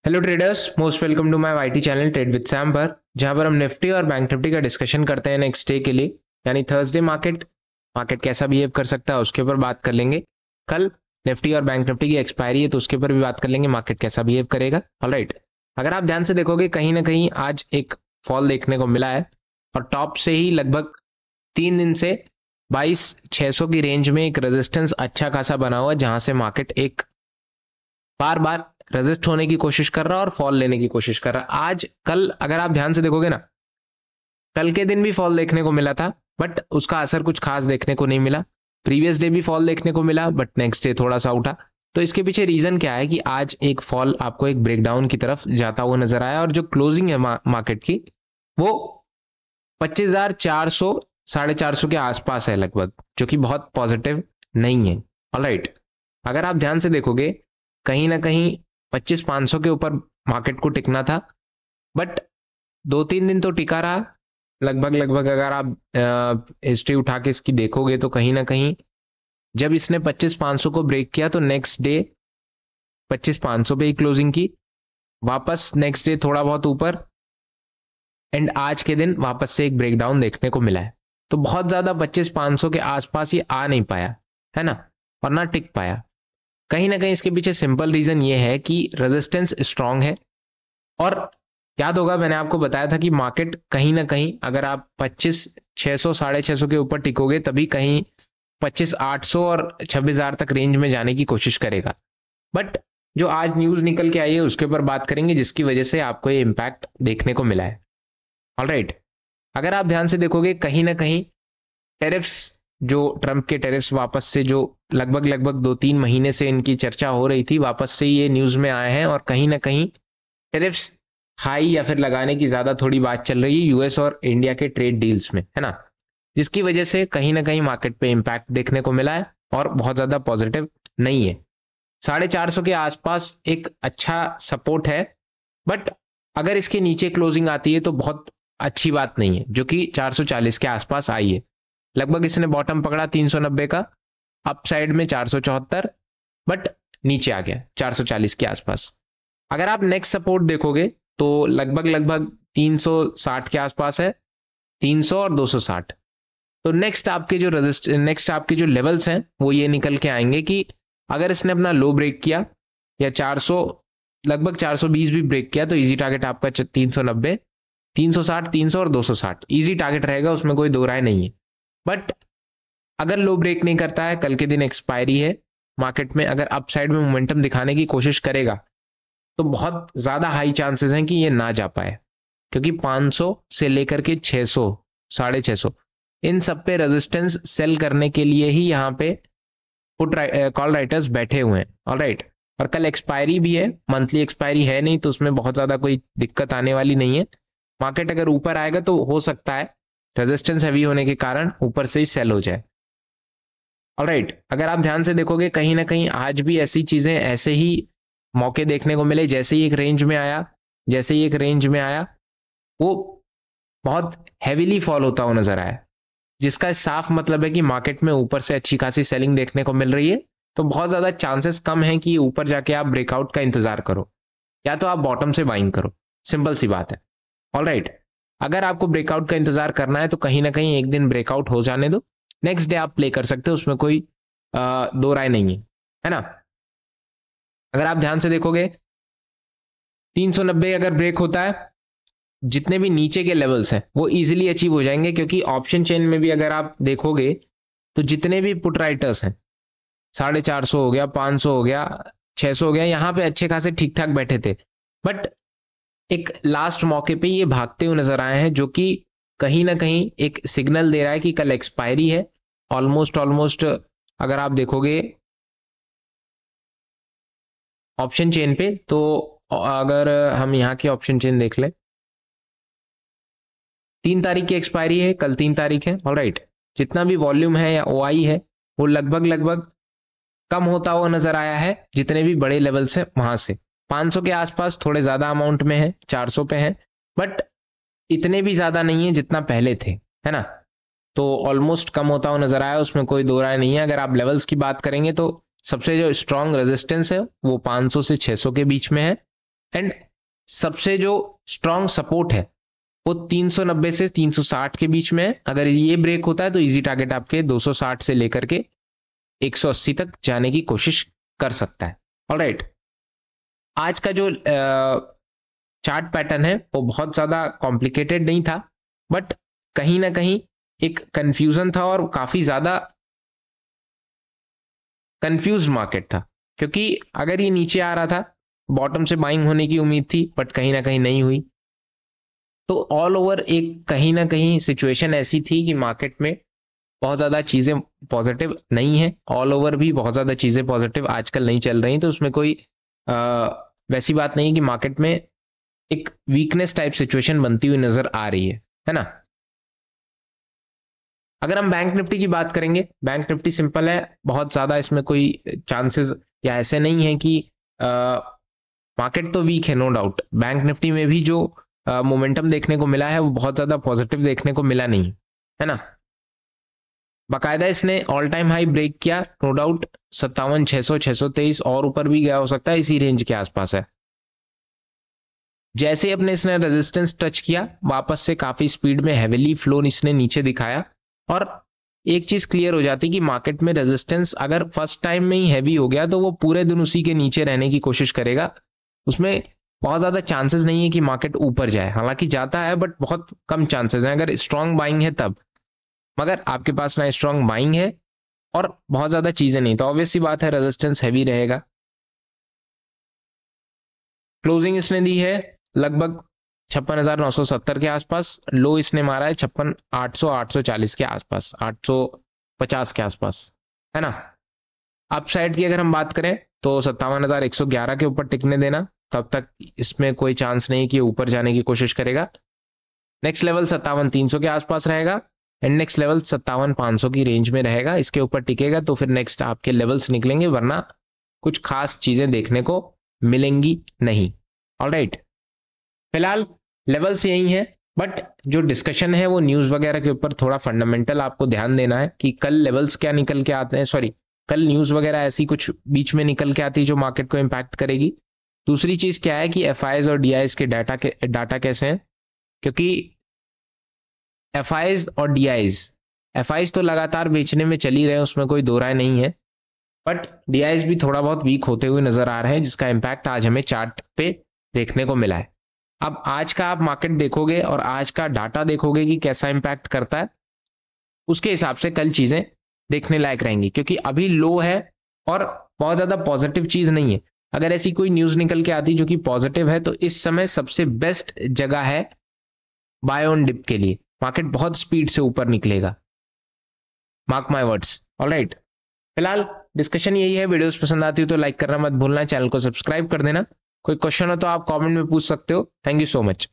Hello traders, most welcome to my YT channel trade with Sam पर, जहां पर हम निफ्टी और बैंक निफ्टी का डिस्कशन करते हैं नेक्स्ट डे के लिए, यानी थर्सडे मार्केट कैसा बिहेव कर सकता है उसके ऊपर बात कर लेंगे। कल निफ्टी और बैंक निफ्टी की एक्सपायरी है तो उसके ऊपर भी बात कर लेंगे, मार्केट कैसा बिहेव करेगा। ऑलराइट, अगर आप ध्यान से देखोगे कहीं ना कहीं आज एक फॉल देखने को मिला है और टॉप से ही लगभग 3 दिन से 22,600 की रेंज में एक रेजिस्टेंस अच्छा खासा बना हुआ है, जहां से मार्केट एक बार बार रेजिस्ट होने की कोशिश कर रहा है और फॉल लेने की कोशिश कर रहा है। आज कल अगर आप ध्यान से देखोगे ना, कल के दिन भी फॉल देखने को मिला था बट उसका असर कुछ खास देखने को नहीं मिला। प्रीवियस डे भी फॉल देखने को मिला बट नेक्स्ट डे थोड़ा सा उठा। तो इसके पीछे रीजन क्या है कि आज एक फॉल आपको एक ब्रेकडाउन की तरफ जाता हुआ नजर आया और जो क्लोजिंग है मार्केट की वो 25,400 450 के आसपास है लगभग, जो कि बहुत पॉजिटिव नहीं है। ऑलराइट, अगर आप ध्यान से देखोगे कहीं ना कहीं 25,500 के ऊपर मार्केट को टिकना था बट 2-3 दिन तो टिका रहा लगभग लगभग। अगर आप हिस्ट्री उठा के इसकी देखोगे तो कहीं ना कहीं जब इसने 25,500 को ब्रेक किया तो नेक्स्ट डे 25,500 पे ही क्लोजिंग की, वापस नेक्स्ट डे थोड़ा बहुत ऊपर एंड आज के दिन वापस से एक ब्रेकडाउन देखने को मिला है। तो बहुत ज्यादा 25,500 के आसपास ही आ नहीं पाया है ना, और ना टिक पाया। कहीं ना कहीं इसके पीछे सिंपल रीजन ये है कि रेजिस्टेंस स्ट्रांग है और याद होगा मैंने आपको बताया था कि मार्केट कहीं ना कहीं अगर आप 25,600 650 के ऊपर टिकोगे तभी कहीं 25,800 और 26,000 तक रेंज में जाने की कोशिश करेगा। बट जो आज न्यूज निकल के आई है उसके ऊपर बात करेंगे जिसकी वजह से आपको ये इंपैक्ट देखने को मिला है। ऑलराइट, अगर आप ध्यान से देखोगे कहीं ना कहीं टेरिफ्स, जो ट्रंप के टेरिफ्स वापस से जो लगभग लगभग 2-3 महीने से इनकी चर्चा हो रही थी, वापस से ये न्यूज में आए हैं और कहीं ना कहीं टेरिफ्स हाई या फिर लगाने की ज्यादा थोड़ी बात चल रही है यूएस और इंडिया के ट्रेड डील्स में, है ना, जिसकी वजह से कहीं ना कहीं मार्केट पे इंपैक्ट देखने को मिला है और बहुत ज्यादा पॉजिटिव नहीं है। 450 के आसपास एक अच्छा सपोर्ट है बट अगर इसके नीचे क्लोजिंग आती है तो बहुत अच्छी बात नहीं है, जो कि 440 के आसपास आई है। लगभग इसने बॉटम पकड़ा 390 का, अप साइड में 474 बट नीचे आ गया 440 के आसपास। अगर आप नेक्स्ट सपोर्ट देखोगे तो लगभग लगभग 360 के आसपास है, 300 और 260। तो नेक्स्ट आपके जो लेवल्स हैं वो ये निकल के आएंगे कि अगर इसने अपना लो ब्रेक किया या 400 लगभग 420 भी ब्रेक किया तो इजी टारगेट आपका 390, 360, 300 और 260 इजी टारगेट रहेगा, उसमें कोई दो राय नहीं है। बट अगर लो ब्रेक नहीं करता है, कल के दिन एक्सपायरी है, मार्केट में अगर अपसाइड में मोमेंटम दिखाने की कोशिश करेगा तो बहुत ज्यादा हाई चांसेस हैं कि ये ना जा पाए, क्योंकि 500 से लेकर के 600 650 इन सब पे रेजिस्टेंस सेल करने के लिए ही यहाँ पे कॉल राइटर्स बैठे हुए हैं। ऑलराइट, और कल एक्सपायरी भी है, मंथली एक्सपायरी है नहीं तो उसमें बहुत ज्यादा कोई दिक्कत आने वाली नहीं है। मार्केट अगर ऊपर आएगा तो हो सकता है रेजिस्टेंस हैवी होने के कारण ऊपर से ही सेल हो जाए। ऑलराइट, अगर आप ध्यान से देखोगे कहीं ना कहीं आज भी ऐसी चीजें, ऐसे ही मौके देखने को मिले, जैसे ही एक रेंज में आया वो बहुत हैवीली फॉल होता हुआ नजर आया, जिसका साफ मतलब है कि मार्केट में ऊपर से अच्छी खासी सेलिंग देखने को मिल रही है। तो बहुत ज्यादा चांसेस कम है कि ऊपर जाके आप ब्रेकआउट का इंतजार करो या तो आप बॉटम से बाइंग करो, सिंपल सी बात है। ऑलराइट, अगर आपको ब्रेकआउट का इंतजार करना है तो कहीं ना कहीं एक दिन ब्रेकआउट हो जाने दो, नेक्स्ट डे आप प्ले कर सकते हो, उसमें कोई दो राय नहीं है ना। अगर आप ध्यान से देखोगे 390 अगर ब्रेक होता है, जितने भी नीचे के लेवल्स हैं वो इजीली अचीव हो जाएंगे, क्योंकि ऑप्शन चेन में भी अगर आप देखोगे तो जितने भी पुट राइटर्स हैं 450 हो गया, 500 हो गया, 600 हो गया, यहां पे अच्छे खासे ठीक ठाक बैठे थे बट एक लास्ट मौके पे ये भागते हुए नजर आए हैं, जो कि कहीं ना कहीं एक सिग्नल दे रहा है कि कल एक्सपायरी है। ऑलमोस्ट अगर आप देखोगे ऑप्शन चेन पे तो अगर हम यहाँ की ऑप्शन चेन देख लें, 3 तारीख की एक्सपायरी है, कल 3 तारीख है। ऑलराइट, जितना भी वॉल्यूम है या ओआई है वो लगभग लगभग कम होता हुआ नजर आया है जितने भी बड़े लेवल्स हैं वहां से। 500 के आसपास थोड़े ज्यादा अमाउंट में है, 400 पे है बट इतने भी ज्यादा नहीं है जितना पहले थे, है ना। तो ऑलमोस्ट कम होता हुआ नजर आया, उसमें कोई दो राय नहीं है। अगर आप लेवल्स की बात करेंगे तो सबसे जो स्ट्रॉन्ग रेजिस्टेंस है वो 500 से 600 के बीच में है एंड सबसे जो स्ट्रॉन्ग सपोर्ट है वो 390 से 360 के बीच में है। अगर ये ब्रेक होता है तो इजी टारगेट आपके 260 से लेकर के 180 तक जाने की कोशिश कर सकता है। ऑलराइट, आज का जो चार्ट पैटर्न है वो बहुत ज्यादा कॉम्प्लिकेटेड नहीं था, बट कहीं ना कहीं एक कंफ्यूजन था और काफी ज्यादा कंफ्यूज मार्केट था, क्योंकि अगर ये नीचे आ रहा था बॉटम से बाइंग होने की उम्मीद थी, बट कहीं ना कहीं नहीं हुई। तो ऑल ओवर एक कहीं ना कहीं सिचुएशन ऐसी थी कि मार्केट में बहुत ज्यादा चीजें पॉजिटिव नहीं है। ऑल ओवर भी बहुत ज्यादा चीजें पॉजिटिव आजकल नहीं चल रही, तो उसमें कोई वैसी बात नहीं कि मार्केट में एक वीकनेस टाइप सिचुएशन बनती हुई नजर आ रही है ना। अगर हम बैंक निफ्टी की बात करेंगे, बैंक निफ्टी सिंपल है, बहुत ज्यादा इसमें कोई चांसेस या ऐसे नहीं है कि मार्केट तो वीक है, नो डाउट। बैंक निफ्टी में भी जो मोमेंटम देखने को मिला है वो बहुत ज्यादा पॉजिटिव देखने को मिला नहीं है ना। बाकायदा इसने ऑल टाइम हाई ब्रेक किया, नो डाउट 57,600 623 और ऊपर भी गया हो सकता है, इसी रेंज के आसपास है। जैसे अपने इसने रेजिस्टेंस टच किया, वापस से काफी स्पीड में हेविली फ्लो इसने नीचे दिखाया, और एक चीज क्लियर हो जाती कि मार्केट में रेजिस्टेंस अगर फर्स्ट टाइम में ही हैवी हो गया तो वो पूरे दिन उसी के नीचे रहने की कोशिश करेगा। उसमें बहुत ज्यादा चांसेस नहीं है कि मार्केट ऊपर जाए, हालांकि जाता है बट बहुत कम चांसेस हैं अगर स्ट्रॉन्ग बाइंग है तब। मगर आपके पास ना स्ट्रॉन्ग बाइंग है और बहुत ज्यादा चीजें नहीं, तो ऑब्वियस सी बात है रेजिस्टेंस हैवी रहेगा। क्लोजिंग इसने दी है लगभग 56,970 के आसपास, लो इसने मारा है 56,800 840 के आसपास, 850 के आसपास, है ना। अपसाइड की अगर हम बात करें तो 57,111 के ऊपर टिकने देना, तब तक इसमें कोई चांस नहीं कि ऊपर जाने की कोशिश करेगा। नेक्स्ट लेवल 57,300 के आसपास रहेगा, एंड नेक्स्ट लेवल 57,500 की रेंज में रहेगा। इसके ऊपर टिकेगा तो फिर नेक्स्ट आपके लेवल्स निकलेंगे, वरना कुछ खास चीजें देखने को मिलेंगी नहीं। ऑलराइट, फिलहाल लेवल्स यही है, बट जो डिस्कशन है वो न्यूज वगैरह के ऊपर थोड़ा फंडामेंटल आपको ध्यान देना है कि कल लेवल्स क्या निकल के आते हैं, सॉरी कल न्यूज वगैरह ऐसी कुछ बीच में निकल के आती है जो मार्केट को इंपैक्ट करेगी। दूसरी चीज क्या है कि एफआईज और डीआईज के डाटा कैसे हैं, क्योंकि एफआईज और एफआईज तो लगातार बेचने में चली रहे, उसमें कोई दो राय नहीं है, बट डीआईज भी थोड़ा बहुत वीक होते हुए नजर आ रहे हैं, जिसका इंपैक्ट आज हमें चार्ट पे देखने को मिला है। अब आज का आप मार्केट देखोगे और आज का डाटा देखोगे कि कैसा इंपैक्ट करता है, उसके हिसाब से कल चीजें देखने लायक रहेंगी, क्योंकि अभी लो है और बहुत ज्यादा पॉजिटिव चीज नहीं है। अगर ऐसी कोई न्यूज निकल के आती जो कि पॉजिटिव है तो इस समय सबसे बेस्ट जगह है बाय ऑन डिप के लिए, मार्केट बहुत स्पीड से ऊपर निकलेगा, मार्क माय वर्ड्स। ऑलराइट, फिलहाल डिस्कशन यही है। वीडियोस पसंद आती हो तो लाइक करना मत भूलना, चैनल को सब्सक्राइब कर देना। कोई क्वेश्चन हो तो आप कमेंट में पूछ सकते हो। Thank you so much.